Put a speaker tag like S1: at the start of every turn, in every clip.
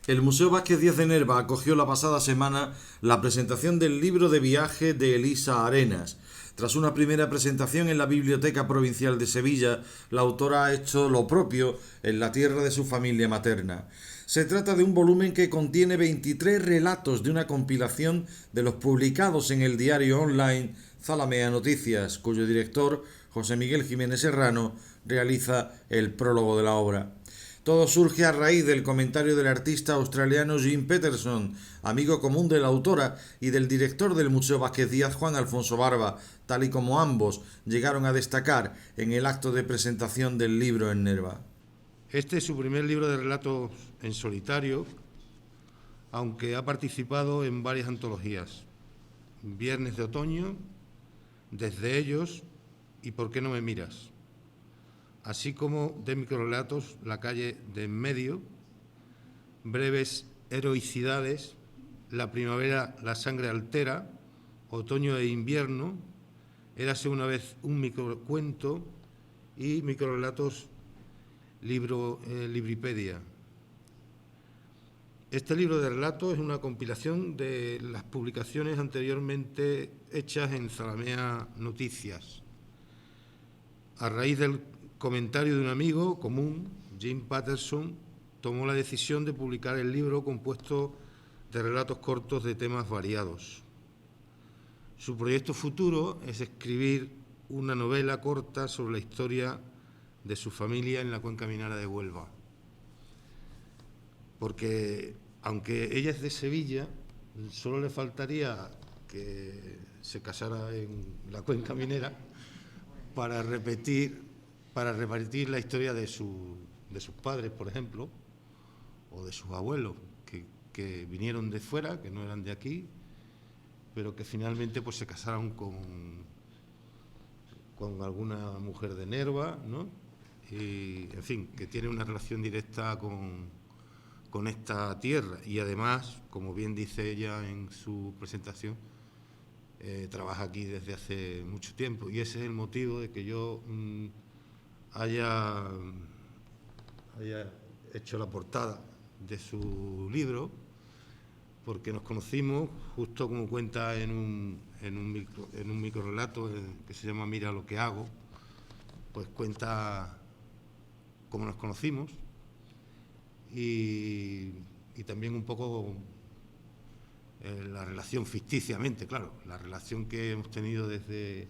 S1: El Museo Vázquez Díaz de Nerva acogió la pasada semana la presentación del libro de viaje de Elisa Arenas. Tras una primera presentación en la Biblioteca Provincial de Sevilla, la autora ha hecho lo propio en la tierra de su familia materna. Se trata de un volumen que contiene 23 relatos de una compilación de los publicados en el diario online Zalamea Noticias, cuyo director, José Miguel Jiménez Serrano, realiza el prólogo de la obra. Todo surge a raíz del comentario del artista australiano Jim Peterson, amigo común de la autora y del director del Museo Vázquez Díaz, Juan Alfonso Barba, tal y como ambos llegaron a destacar en el acto de presentación del libro en Nerva.
S2: Este es su primer libro de relatos en solitario, aunque ha participado en varias antologías. Viernes de otoño, Desde ellos y ¿Por qué no me miras?, así como de microrelatos La calle de en medio, breves heroicidades, La primavera la sangre altera, Otoño e invierno, Érase una vez un microcuento y microrelatos Libripedia. Este libro de relatos es una compilación de las publicaciones anteriormente hechas en Zalamea Noticias. A raíz del comentario de un amigo común, Jim Patterson, tomó la decisión de publicar el libro compuesto de relatos cortos de temas variados. Su proyecto futuro es escribir una novela corta sobre la historia de su familia en la cuenca minera de Huelva. Porque, aunque ella es de Sevilla, solo le faltaría que se casara en la cuenca minera para repetir la historia de sus padres, por ejemplo, o de sus abuelos, que vinieron de fuera, que no eran de aquí, pero que finalmente pues se casaron con alguna mujer de Nerva, ¿no? Y, en fin, que tiene una relación directa con esta tierra. Y además, como bien dice ella en su presentación, trabaja aquí desde hace mucho tiempo. Y ese es el motivo de que yo haya hecho la portada de su libro, porque nos conocimos justo como cuenta en un microrelato que se llama Mira lo que hago, pues cuenta cómo nos conocimos y también un poco la relación ficticiamente, claro, la relación que hemos tenido desde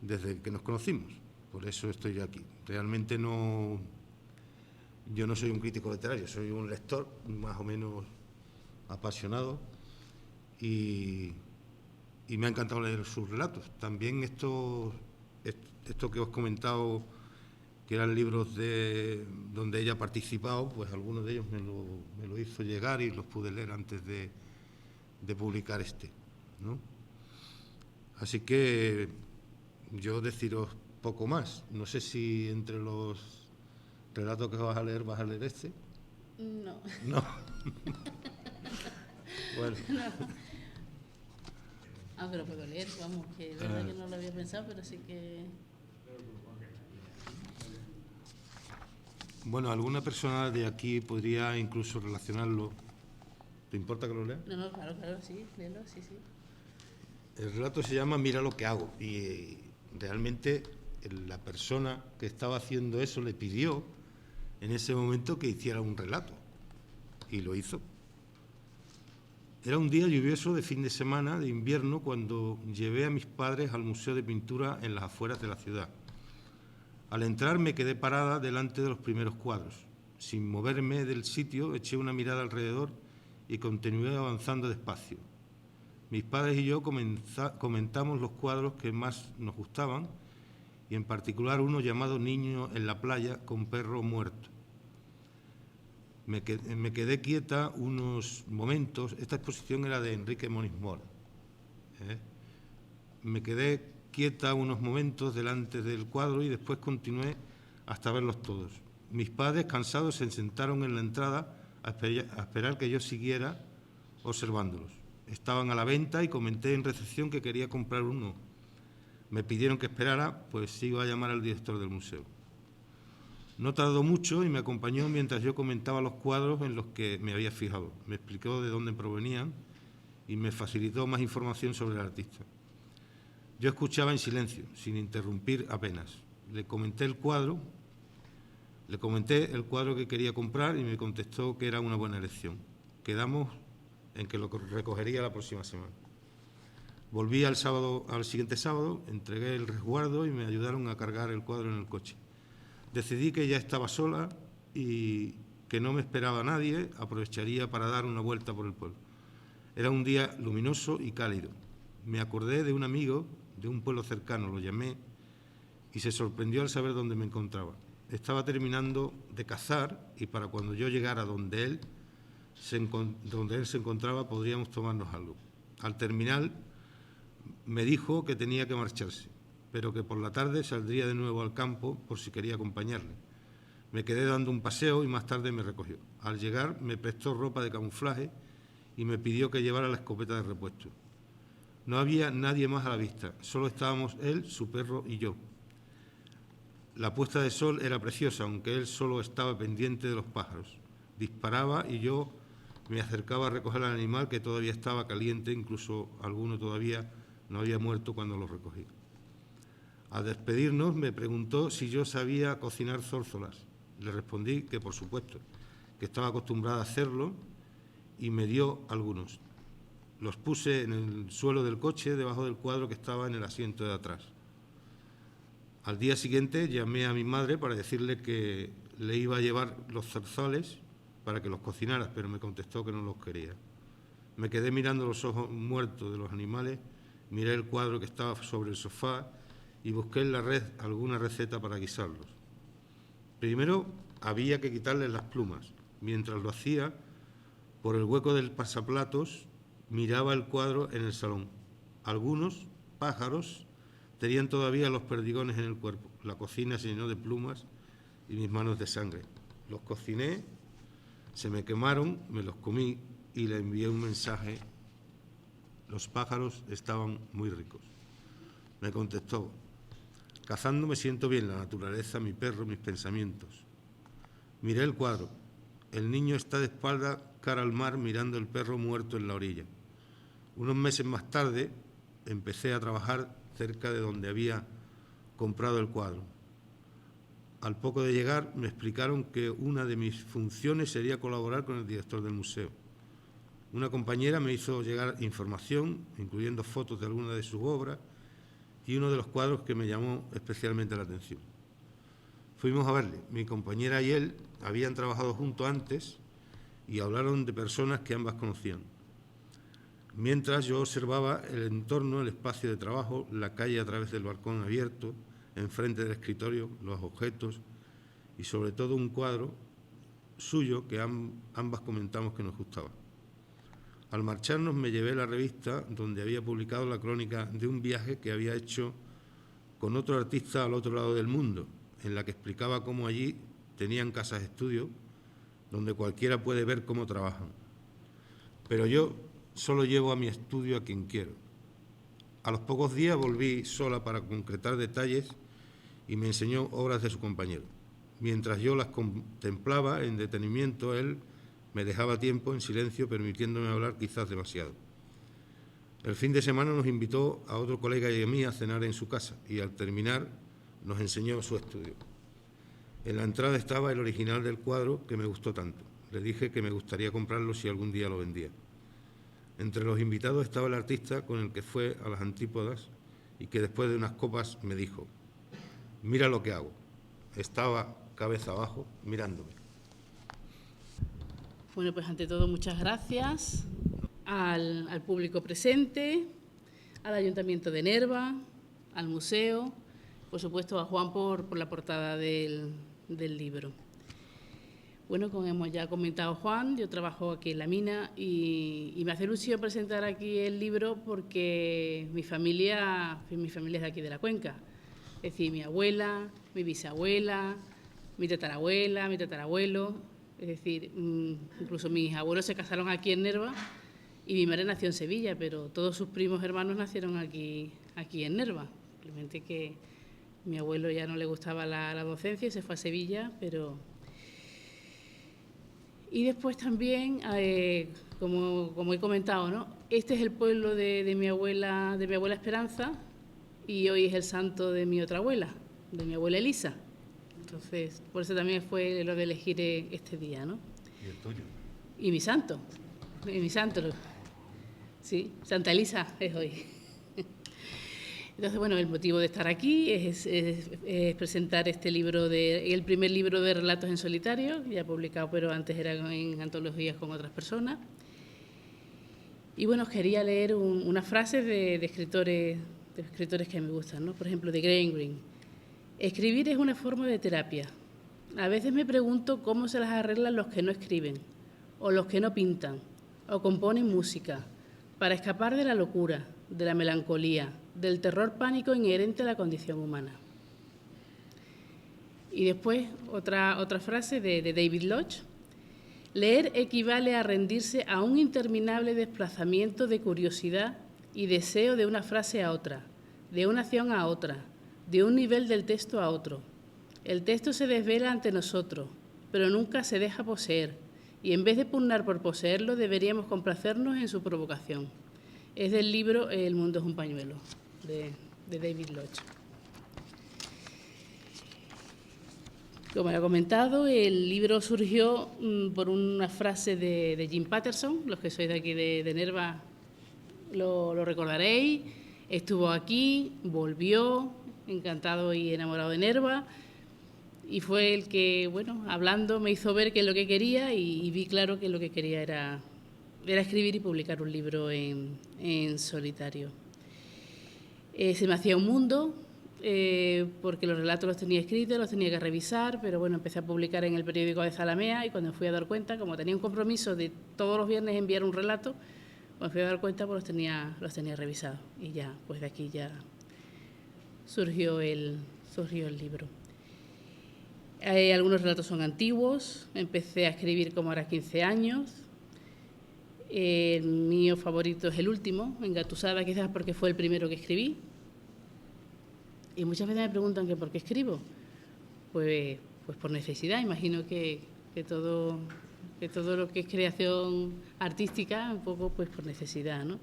S2: que nos conocimos. Por eso estoy yo aquí. Realmente yo no soy un crítico literario, soy un lector más o menos apasionado y me ha encantado leer sus relatos. También esto que os he comentado, que eran libros donde ella ha participado, pues algunos de ellos me lo hizo llegar y los pude leer antes de publicar este, ¿no? Así que yo deciros poco más. No sé si entre los relatos que vas a leer este.
S3: No.
S2: No. Bueno.
S3: No. Pero puedo leer, vamos, que es verdad que no lo había pensado, pero sí que...
S2: Bueno, alguna persona de aquí podría incluso relacionarlo. ¿Te importa que lo lea?
S3: No, claro, sí, léelo, sí.
S2: El relato se llama Mira lo que hago, y realmente la persona que estaba haciendo eso le pidió en ese momento que hiciera un relato, y lo hizo. Era un día lluvioso de fin de semana de invierno cuando llevé a mis padres al Museo de Pintura en las afueras de la ciudad. Al entrar me quedé parada delante de los primeros cuadros. Sin moverme del sitio, eché una mirada alrededor y continué avanzando despacio. Mis padres y yo comentamos los cuadros que más nos gustaban, y en particular uno llamado Niño en la playa con perro muerto. Me quedé quieta unos momentos. Esta exposición era de Enrique Moniz Mora. Me quedé quieta unos momentos delante del cuadro y después continué hasta verlos todos. Mis padres, cansados, se sentaron en la entrada a esperar que yo siguiera observándolos. Estaban a la venta y comenté en recepción que quería comprar uno. Me pidieron que esperara, pues iba a llamar al director del museo. No tardó mucho y me acompañó mientras yo comentaba los cuadros en los que me había fijado. Me explicó de dónde provenían y me facilitó más información sobre el artista. Yo escuchaba en silencio, sin interrumpir apenas. Le comenté el cuadro que quería comprar y me contestó que era una buena elección. Quedamos en que lo recogería la próxima semana. Volví al siguiente sábado, entregué el resguardo y me ayudaron a cargar el cuadro en el coche. Decidí que ya estaba sola y que no me esperaba nadie, aprovecharía para dar una vuelta por el pueblo. Era un día luminoso y cálido. Me acordé de un amigo de un pueblo cercano, lo llamé y se sorprendió al saber dónde me encontraba. Estaba terminando de cazar y para cuando yo llegara donde él se encontraba podríamos tomarnos algo. Al terminar me dijo que tenía que marcharse, pero que por la tarde saldría de nuevo al campo por si quería acompañarle. Me quedé dando un paseo y más tarde me recogió. Al llegar me prestó ropa de camuflaje y me pidió que llevara la escopeta de repuesto. No había nadie más a la vista, solo estábamos él, su perro y yo. La puesta de sol era preciosa, aunque él solo estaba pendiente de los pájaros. Disparaba y yo me acercaba a recoger al animal que todavía estaba caliente, incluso alguno todavía no había muerto cuando lo recogí. Al despedirnos me preguntó si yo sabía cocinar zórzolas. Le respondí que por supuesto, que estaba acostumbrada a hacerlo y me dio algunos. Los puse en el suelo del coche debajo del cuadro que estaba en el asiento de atrás. Al día siguiente llamé a mi madre para decirle que le iba a llevar los zorzales para que los cocinara, pero me contestó que no los quería. Me quedé mirando los ojos muertos de los animales, miré el cuadro que estaba sobre el sofá y busqué en la red alguna receta para guisarlos. Primero había que quitarles las plumas. Mientras lo hacía, por el hueco del pasaplatos, miraba el cuadro en el salón. Algunos pájaros tenían todavía los perdigones en el cuerpo. La cocina se llenó de plumas y mis manos de sangre. Los cociné, se me quemaron, me los comí y le envié un mensaje. Los pájaros estaban muy ricos. Me contestó: cazando me siento bien, la naturaleza, mi perro, mis pensamientos. Miré el cuadro. El niño está de espalda, cara al mar, mirando el perro muerto en la orilla. Unos meses más tarde empecé a trabajar cerca de donde había comprado el cuadro. Al poco de llegar me explicaron que una de mis funciones sería colaborar con el director del museo. Una compañera me hizo llegar información, incluyendo fotos de algunas de sus obras y uno de los cuadros que me llamó especialmente la atención. Fuimos a verle. Mi compañera y él habían trabajado juntos antes y hablaron de personas que ambas conocían. Mientras yo observaba el entorno, el espacio de trabajo, la calle a través del balcón abierto, enfrente del escritorio, los objetos y sobre todo un cuadro suyo que ambas comentamos que nos gustaba. Al marcharnos me llevé la revista donde había publicado la crónica de un viaje que había hecho con otro artista al otro lado del mundo, en la que explicaba cómo allí tenían casas de estudio donde cualquiera puede ver cómo trabajan. Pero yo solo llevo a mi estudio a quien quiero. A los pocos días volví sola para concretar detalles y me enseñó obras de su compañero. Mientras yo las contemplaba en detenimiento, él me dejaba tiempo en silencio, permitiéndome hablar quizás demasiado. El fin de semana nos invitó a otro colega y a mí a cenar en su casa y al terminar nos enseñó su estudio. En la entrada estaba el original del cuadro que me gustó tanto. Le dije que me gustaría comprarlo si algún día lo vendía. Entre los invitados estaba el artista con el que fue a las Antípodas y que después de unas copas me dijo: mira lo que hago. Estaba cabeza abajo mirándome.
S3: Bueno, pues ante todo muchas gracias al público presente, al Ayuntamiento de Nerva, al museo, por supuesto a Juan por la portada del libro. Bueno, como hemos ya comentado Juan, yo trabajo aquí en la mina y me hace ilusión presentar aquí el libro porque mi familia es de aquí de la cuenca. Es decir, mi abuela, mi bisabuela, mi tatarabuela, mi tatarabuelo. Es decir, incluso mis abuelos se casaron aquí en Nerva y mi madre nació en Sevilla, pero todos sus primos hermanos nacieron aquí en Nerva. Simplemente que Mi abuelo ya no le gustaba la docencia y se fue a Sevilla, pero... Y después también, como he comentado, ¿no? Este es el pueblo de mi abuela Esperanza, y hoy es el santo de mi otra abuela, de mi abuela Elisa. Entonces, por eso también fue lo de elegir este día, ¿no?
S2: ¿Y el tuyo?
S3: Y mi santo, sí, Santa Elisa es hoy. Entonces, bueno, el motivo de estar aquí es presentar este libro, el primer libro de relatos en solitario, ya publicado, pero antes era en antologías con otras personas. Y bueno, os quería leer unas frases de escritores que me gustan, ¿no? Por ejemplo, de Graham Greene. Escribir es una forma de terapia. A veces me pregunto cómo se las arreglan los que no escriben, o los que no pintan, o componen música, para escapar de la locura, de la melancolía, del terror pánico inherente a la condición humana. Y después otra frase de David Lodge. Leer equivale a rendirse a un interminable desplazamiento de curiosidad y deseo de una frase a otra, de una acción a otra, de un nivel del texto a otro. El texto se desvela ante nosotros, pero nunca se deja poseer, y en vez de pugnar por poseerlo, deberíamos complacernos en su provocación. Es del libro El mundo es un pañuelo, de David Lodge. Como he comentado, el libro surgió por una frase de Jim Patterson. Los que sois de aquí de Nerva lo recordaréis. Estuvo aquí, volvió, encantado y enamorado de Nerva, y fue el que, bueno, hablando me hizo ver qué es lo que quería, y vi claro que lo que quería era escribir y publicar un libro en solitario. Se me hacía un mundo, porque los relatos los tenía escritos, los tenía que revisar, pero bueno, empecé a publicar en el periódico de Zalamea, y cuando me fui a dar cuenta, como tenía un compromiso de todos los viernes enviar un relato, cuando me fui a dar cuenta, pues los tenía revisados, y ya, pues de aquí ya surgió el libro. Algunos relatos son antiguos, empecé a escribir como ahora 15 años. El mío favorito es el último, Engatusada, quizás porque fue el primero que escribí. Y muchas veces me preguntan que por qué escribo. Pues por necesidad. Imagino que todo lo que es creación artística, un poco pues por necesidad, ¿no?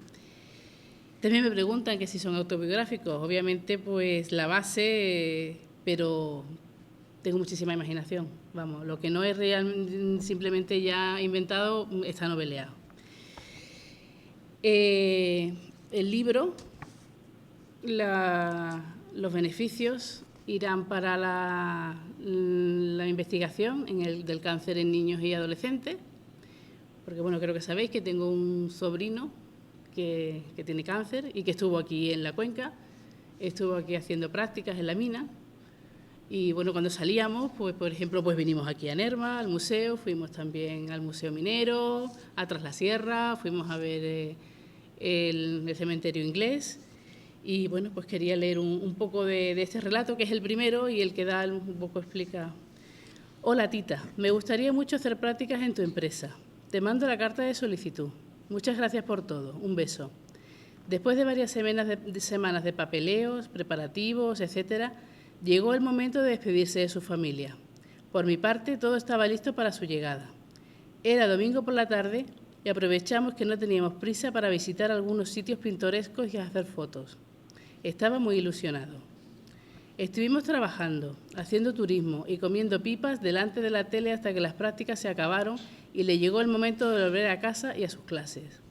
S3: También me preguntan que si son autobiográficos. Obviamente, pues la base, pero tengo muchísima imaginación. Vamos, lo que no es real, simplemente ya inventado, está noveleado. El libro, los beneficios irán para la investigación del cáncer en niños y adolescentes, porque bueno, creo que sabéis que tengo un sobrino que tiene cáncer y que estuvo aquí en la cuenca, estuvo aquí haciendo prácticas en la mina, y bueno, cuando salíamos, pues por ejemplo, pues vinimos aquí a Nerva, al museo, fuimos también al Museo Minero, a Tras la Sierra, fuimos a ver el cementerio inglés. Y bueno, pues quería leer un poco de este relato, que es el primero y el que da un poco explica. Hola Tita, me gustaría mucho hacer prácticas en tu empresa. Te mando la carta de solicitud. Muchas gracias por todo. Un beso. Después de varias semanas de papeleos, preparativos, etcétera, llegó el momento de despedirse de su familia. Por mi parte, todo estaba listo para su llegada. Era domingo por la tarde y aprovechamos que no teníamos prisa para visitar algunos sitios pintorescos y hacer fotos. Estaba muy ilusionado. Estuvimos trabajando, haciendo turismo y comiendo pipas delante de la tele hasta que las prácticas se acabaron y le llegó el momento de volver a casa y a sus clases.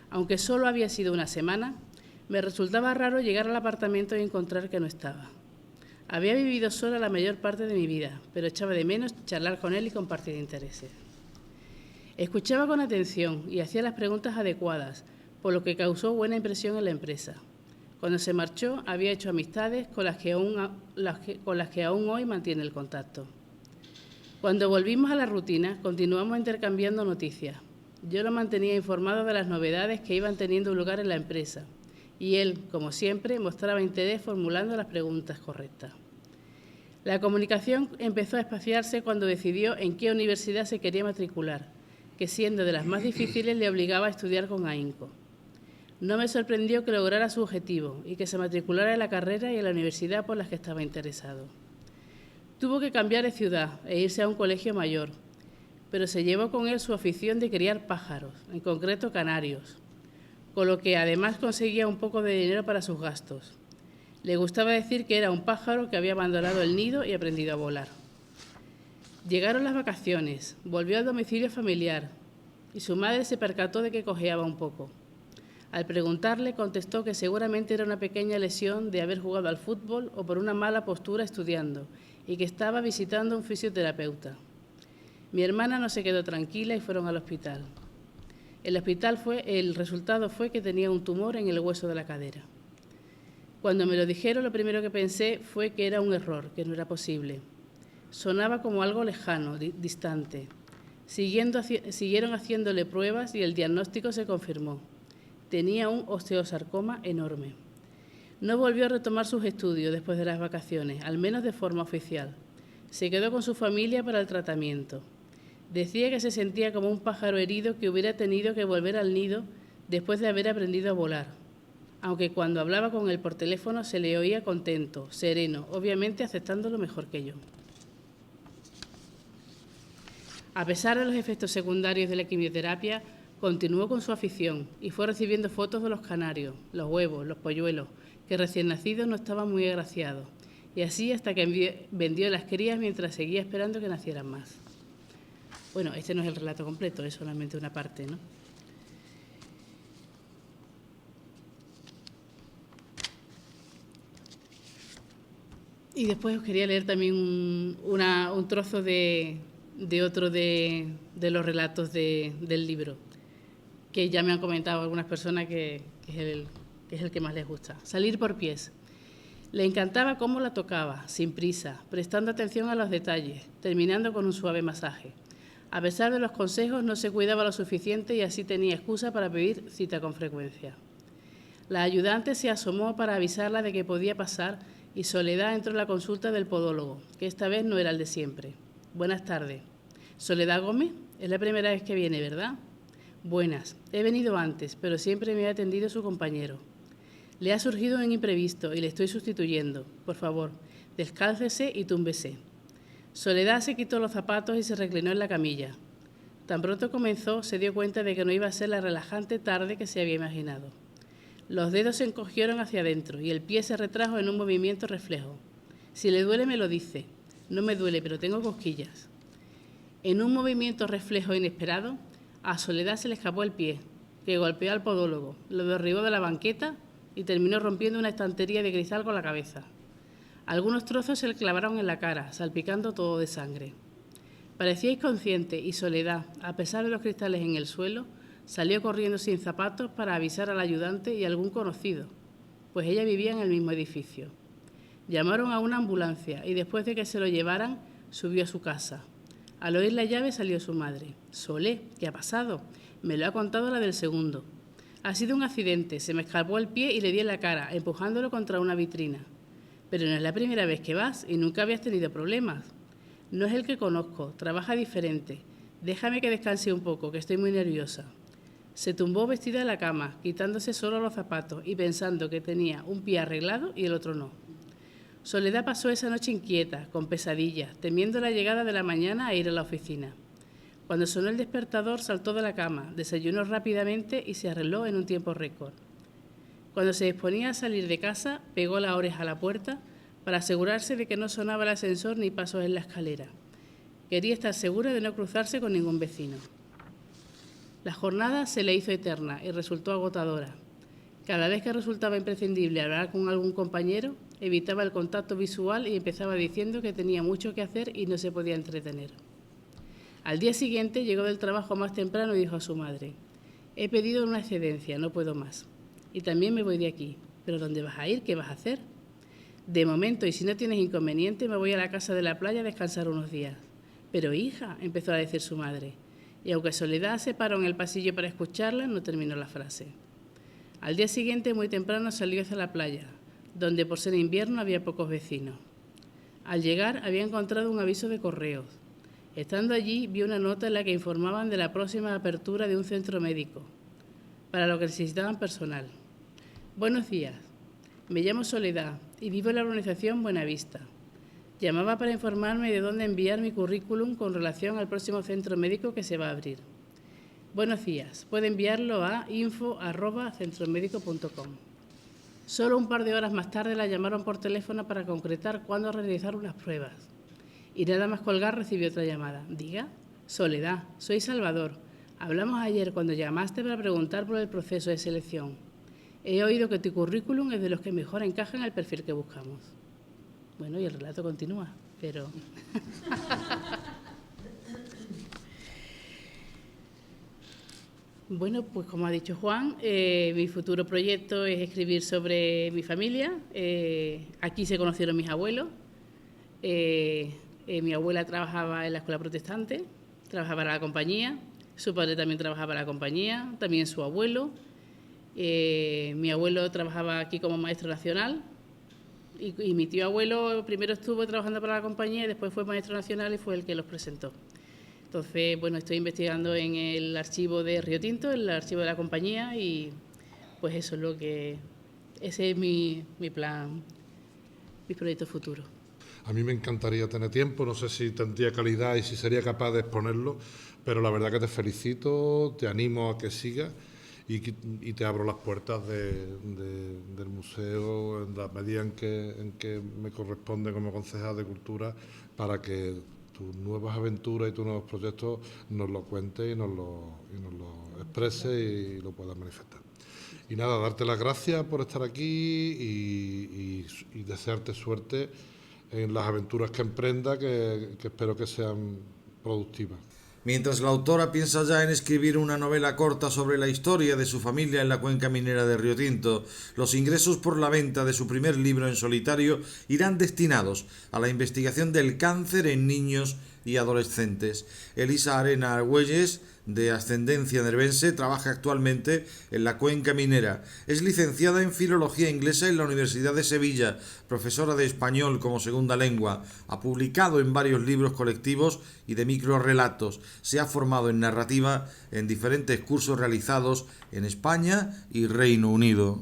S3: Aunque solo había sido una semana, me resultaba raro llegar al apartamento y encontrar que no estaba. Había vivido sola la mayor parte de mi vida, pero echaba de menos charlar con él y compartir intereses. Escuchaba con atención y hacía las preguntas adecuadas, por lo que causó buena impresión en la empresa. Cuando se marchó, había hecho amistades con las que aún hoy mantiene el contacto. Cuando volvimos a la rutina, continuamos intercambiando noticias. Yo lo mantenía informado de las novedades que iban teniendo lugar en la empresa, y él, como siempre, mostraba interés formulando las preguntas correctas. La comunicación empezó a espaciarse cuando decidió en qué universidad se quería matricular, que siendo de las más difíciles le obligaba a estudiar con ahínco. No me sorprendió que lograra su objetivo y que se matriculara en la carrera y en la universidad por las que estaba interesado. Tuvo que cambiar de ciudad e irse a un colegio mayor, pero se llevó con él su afición de criar pájaros, en concreto canarios, con lo que además conseguía un poco de dinero para sus gastos. Le gustaba decir que era un pájaro que había abandonado el nido y aprendido a volar. Llegaron las vacaciones, volvió al domicilio familiar y su madre se percató de que cojeaba un poco. Al preguntarle, contestó que seguramente era una pequeña lesión de haber jugado al fútbol o por una mala postura estudiando y que estaba visitando a un fisioterapeuta. Mi hermana no se quedó tranquila y fueron al hospital. El resultado fue que tenía un tumor en el hueso de la cadera. Cuando me lo dijeron, lo primero que pensé fue que era un error, que no era posible. Sonaba como algo lejano, distante. Siguieron haciéndole pruebas y el diagnóstico se confirmó. Tenía un osteosarcoma enorme. No volvió a retomar sus estudios después de las vacaciones, al menos de forma oficial. Se quedó con su familia para el tratamiento. Decía que se sentía como un pájaro herido que hubiera tenido que volver al nido después de haber aprendido a volar, aunque cuando hablaba con él por teléfono se le oía contento, sereno, obviamente aceptándolo mejor que yo. A pesar de los efectos secundarios de la quimioterapia, continuó con su afición y fue recibiendo fotos de los canarios, los huevos, los polluelos, que recién nacidos no estaban muy agraciados, y así hasta que vendió las crías mientras seguía esperando que nacieran más. Bueno, este no es el relato completo, es solamente una parte, ¿no? Y después os quería leer también un trozo de otro de los relatos del libro, que ya me han comentado algunas personas que es el que más les gusta. Salir por pies. Le encantaba cómo la tocaba, sin prisa, prestando atención a los detalles, terminando con un suave masaje. A pesar de los consejos, no se cuidaba lo suficiente y así tenía excusa para pedir cita con frecuencia. La ayudante se asomó para avisarla de que podía pasar y Soledad entró en la consulta del podólogo, que esta vez no era el de siempre. Buenas tardes. ¿Soledad Gómez? Es la primera vez que viene, ¿verdad? Buenas. He venido antes, pero siempre me ha atendido su compañero. Le ha surgido un imprevisto y le estoy sustituyendo. Por favor, descálcese y túmbese. Soledad se quitó los zapatos y se reclinó en la camilla. Tan pronto comenzó, se dio cuenta de que no iba a ser la relajante tarde que se había imaginado. Los dedos se encogieron hacia adentro y el pie se retrajo en un movimiento reflejo. Si le duele, me lo dice. No me duele, pero tengo cosquillas. En un movimiento reflejo inesperado, a Soledad se le escapó el pie, que golpeó al podólogo, lo derribó de la banqueta y terminó rompiendo una estantería de cristal con la cabeza. Algunos trozos se le clavaron en la cara, salpicando todo de sangre. Parecía inconsciente y Soledad, a pesar de los cristales en el suelo, salió corriendo sin zapatos para avisar al ayudante y a algún conocido, pues ella vivía en el mismo edificio. Llamaron a una ambulancia y después de que se lo llevaran, subió a su casa. Al oír la llave salió su madre. «Solé, ¿qué ha pasado? Me lo ha contado la del segundo. Ha sido un accidente, se me escapó el pie y le di en la cara, empujándolo contra una vitrina. Pero no es la primera vez que vas y nunca habías tenido problemas. No es el que conozco, trabaja diferente. Déjame que descanse un poco, que estoy muy nerviosa». Se tumbó vestida en la cama, quitándose solo los zapatos y pensando que tenía un pie arreglado y el otro no. Soledad pasó esa noche inquieta, con pesadillas, temiendo la llegada de la mañana a ir a la oficina. Cuando sonó el despertador, saltó de la cama, desayunó rápidamente y se arregló en un tiempo récord. Cuando se disponía a salir de casa, pegó la oreja a la puerta para asegurarse de que no sonaba el ascensor ni pasos en la escalera. Quería estar segura de no cruzarse con ningún vecino. La jornada se le hizo eterna y resultó agotadora. Cada vez que resultaba imprescindible hablar con algún compañero, evitaba el contacto visual y empezaba diciendo que tenía mucho que hacer y no se podía entretener. Al día siguiente llegó del trabajo más temprano y dijo a su madre: «He pedido una excedencia, no puedo más. Y también me voy de aquí. ¿Pero dónde vas a ir? ¿Qué vas a hacer?» «De momento, y si no tienes inconveniente, me voy a la casa de la playa a descansar unos días». «Pero hija», empezó a decir su madre, y aunque Soledad se paró en el pasillo para escucharla, no terminó la frase. Al día siguiente, muy temprano, salió hacia la playa, donde por ser invierno había pocos vecinos. Al llegar, había encontrado un aviso de correos. Estando allí, vio una nota en la que informaban de la próxima apertura de un centro médico. para lo que necesitaban personal. Buenos días, me llamo Soledad y vivo en la urbanización Buenavista. Llamaba para informarme de dónde enviar mi currículum con relación al próximo centro médico que se va a abrir. Buenos días, puede enviarlo a info@centromedico.com. Solo un par de horas más tarde la llamaron por teléfono para concretar cuándo realizar unas pruebas. Y nada más colgar recibió otra llamada. Diga, Soledad, soy Salvador. Hablamos ayer cuando llamaste para preguntar por el proceso de selección. He oído que tu currículum es de los que mejor encajan al perfil que buscamos. Bueno, y el relato continúa, pero... Bueno, pues como ha dicho Juan, mi futuro proyecto es escribir sobre mi familia. Aquí se conocieron mis abuelos. Mi abuela trabajaba en la escuela protestante, trabajaba para la compañía. Su padre también trabajaba para la compañía, también su abuelo. Mi abuelo trabajaba aquí como maestro nacional. Y mi tío abuelo primero estuvo trabajando para la compañía y después fue maestro nacional y fue el que los presentó. Entonces, bueno, estoy investigando en el archivo de Río Tinto, el archivo de la compañía y pues eso es lo que... Ese es mi plan, mi proyecto futuro.
S4: A mí me encantaría tener tiempo, no sé si tendría calidad y si sería capaz de exponerlo, pero la verdad que te felicito, te animo a que sigas y te abro las puertas del museo en la medida en que me corresponde como concejal de Cultura para que tus nuevas aventuras y tus nuevos proyectos nos lo cuentes y nos lo expreses y lo puedas manifestar. Y nada, darte las gracias por estar aquí y desearte suerte en las aventuras que emprenda, que espero que sean productivas.
S1: Mientras la autora piensa ya en escribir una novela corta sobre la historia de su familia en la cuenca minera de Río Tinto, los ingresos por la venta de su primer libro en solitario irán destinados a la investigación del cáncer en niños y adolescentes. Elisa Arena Argüelles, de ascendencia nervense, trabaja actualmente en la cuenca minera. Es licenciada en Filología Inglesa en la Universidad de Sevilla, profesora de español como segunda lengua. Ha publicado en varios libros colectivos y de microrrelatos. Se ha formado en narrativa en diferentes cursos realizados en España y Reino Unido.